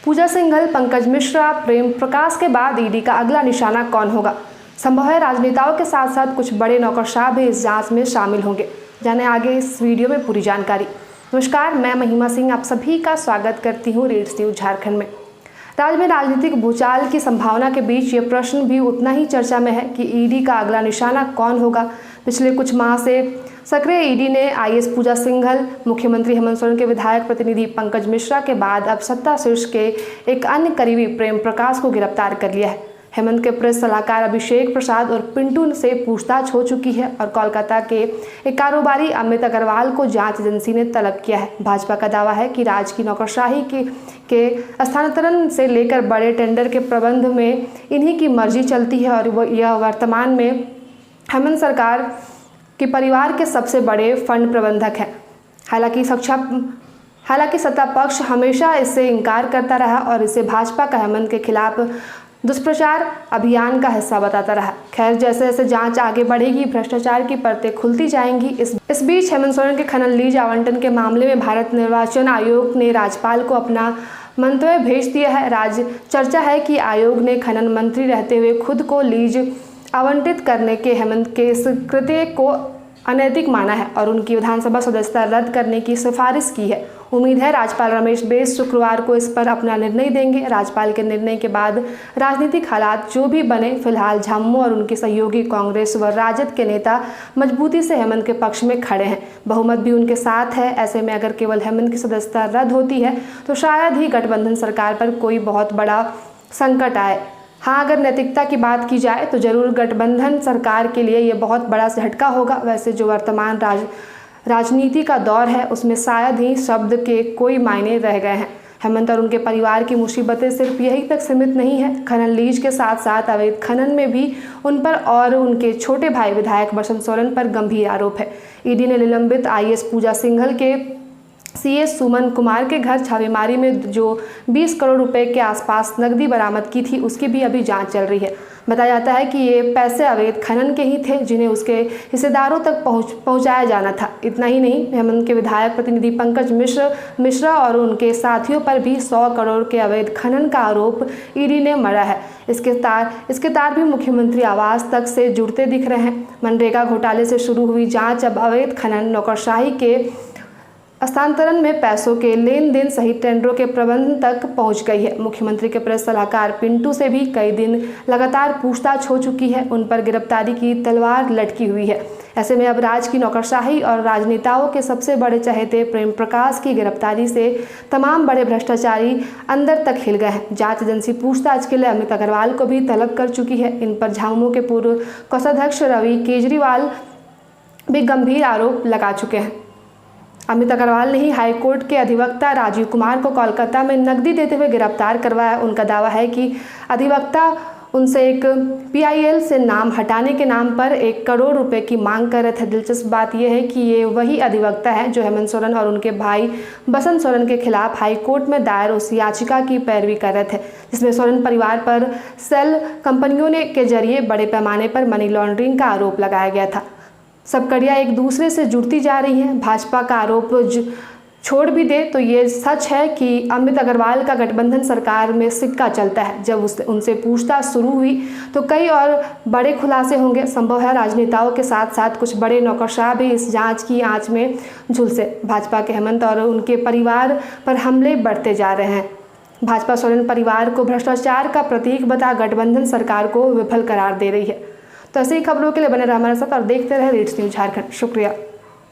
पूजा सिंघल, पंकज मिश्रा, प्रेम प्रकाश के बाद ईडी का अगला निशाना कौन होगा? संभव है राजनेताओं के साथ साथ कुछ बड़े नौकरशाह भी इस जांच में शामिल होंगे। जाने आगे इस वीडियो में पूरी जानकारी। नमस्कार, मैं महिमा सिंह आप सभी का स्वागत करती हूँ रीड्स न्यूज झारखंड में। राज्य में राजनीतिक भूचाल की संभावना के बीच ये प्रश्न भी उतना ही चर्चा में है कि ईडी का अगला निशाना कौन होगा। पिछले कुछ माह से सक्रिय ईडी ने आईएएस पूजा सिंघल, मुख्यमंत्री हेमंत सोरेन के विधायक प्रतिनिधि पंकज मिश्रा के बाद अब सत्ता शीर्ष के एक अन्य करीबी प्रेम प्रकाश को गिरफ्तार कर लिया है। हेमंत के प्रेस सलाहकार अभिषेक प्रसाद और पिंटू से पूछताछ हो चुकी है और कोलकाता के एक कारोबारी अमित अग्रवाल को जांच एजेंसी ने तलब किया है। भाजपा का दावा है कि राज्य की नौकरशाही के स्थानांतरण से लेकर बड़े टेंडर के प्रबंध में इन्हीं की मर्जी चलती है और यह वर्तमान में हेमंत सरकार के परिवार के सबसे बड़े फंड प्रबंधक हैं। हालांकि सत्ता पक्ष हमेशा इससे इनकार करता रहा और इसे भाजपा का हेमंत के खिलाफ दुष्प्रचार अभियान का हिस्सा बताता रहा। खैर, जैसे जैसे जांच आगे बढ़ेगी, भ्रष्टाचार की परतें खुलती जाएंगी। इस बीच हेमंत सोरेन के खनन लीज आवंटन के मामले में भारत निर्वाचन आयोग ने राज्यपाल को अपना मंतव्य भेज दिया है। चर्चा है कि आयोग ने खनन मंत्री रहते हुए खुद को लीज आवंटित करने के हेमंत के इस कृत्य को अनैतिक माना है और उनकी विधानसभा सदस्यता रद्द करने की सिफारिश की है। उम्मीद है राज्यपाल रमेश बैस शुक्रवार को इस पर अपना निर्णय देंगे। राज्यपाल के निर्णय के बाद राजनीतिक हालात जो भी बने, फिलहाल झामुमो और उनके सहयोगी कांग्रेस व राजद के नेता मजबूती से हेमंत के पक्ष में खड़े हैं। बहुमत भी उनके साथ है। ऐसे में अगर केवल हेमंत की सदस्यता रद्द होती है तो शायद ही गठबंधन सरकार पर कोई बहुत बड़ा संकट आए। हाँ, अगर नैतिकता की बात की जाए तो जरूर गठबंधन सरकार के लिए ये बहुत बड़ा झटका होगा। वैसे जो वर्तमान राजनीति का दौर है उसमें शायद ही शब्द के कोई मायने रह गए हैं। हेमंत और उनके परिवार की मुसीबतें सिर्फ यही तक सीमित नहीं है। खनन लीज के साथ साथ अवैध खनन में भी उन पर और उनके छोटे भाई विधायक बसंत सोरेन पर गंभीर आरोप है। ईडी ने निलंबित आईएएस पूजा सिंघल के सीएस सुमन कुमार के घर छापेमारी में जो 20 करोड़ रुपए के आसपास नकदी बरामद की थी उसकी भी अभी जांच चल रही है। बताया जाता है कि ये पैसे अवैध खनन के ही थे जिन्हें उसके हिस्सेदारों तक पहुंचाया जाना था। इतना ही नहीं, हेमंत के विधायक प्रतिनिधि पंकज मिश्रा और उनके साथियों पर भी 100 करोड़ के अवैध खनन का आरोप ईडी ने मढ़ा है। इसके तार भी मुख्यमंत्री आवास तक से जुड़ते दिख रहे हैं। मनरेगा घोटाले से शुरू हुई जांच अब अवैध खनन, नौकरशाही के हस्तांतरण में पैसों के लेन देन सहित टेंडरों के प्रबंध तक पहुंच गई है। मुख्यमंत्री के प्रेस सलाहकार पिंटू से भी कई दिन लगातार पूछताछ हो चुकी है। उन पर गिरफ्तारी की तलवार लटकी हुई है। ऐसे में अब राज्य की नौकरशाही और राजनेताओं के सबसे बड़े चहेते प्रेम प्रकाश की गिरफ्तारी से तमाम बड़े भ्रष्टाचारी अंदर तक हिल गए हैं। जांच एजेंसी पूछताछ के लिए अमित अग्रवाल को भी तलब कर चुकी है। इन पर झामुमो के पूर्व कोषाध्यक्ष रवि केजरीवाल भी गंभीर आरोप लगा चुके हैं। अमित अग्रवाल ने ही हाईकोर्ट के अधिवक्ता राजीव कुमार को कोलकाता में नकदी देते हुए गिरफ्तार करवाया। उनका दावा है कि अधिवक्ता उनसे एक पीआईएल से नाम हटाने के नाम पर 1 करोड़ रुपए की मांग कर रहे थे। दिलचस्प बात यह है कि ये वही अधिवक्ता है जो हेमंत सोरेन और उनके भाई बसंत सोरेन के खिलाफ हाईकोर्ट में दायर उस याचिका की पैरवी कर रहे थे जिसमें सोरेन परिवार पर सेल कंपनियों के जरिए बड़े पैमाने पर मनी लॉन्ड्रिंग का आरोप लगाया गया था। सब कड़ियाँ एक दूसरे से जुड़ती जा रही हैं। भाजपा का आरोप छोड़ भी दे तो ये सच है कि अमित अग्रवाल का गठबंधन सरकार में सिक्का चलता है। जब उनसे पूछताछ शुरू हुई तो कई और बड़े खुलासे होंगे। संभव है राजनेताओं के साथ साथ कुछ बड़े नौकरशाह भी इस जांच की आंच में झुलसे। भाजपा के हेमंत और उनके परिवार पर हमले बढ़ते जा रहे हैं। भाजपा सोरेन परिवार को भ्रष्टाचार का प्रतीक बता गठबंधन सरकार को विफल करार दे रही है। तो ऐसी ही खबरों के लिए बने रहे हमारे साथ और देखते रहे रीड्स न्यूज झारखंड। शुक्रिया।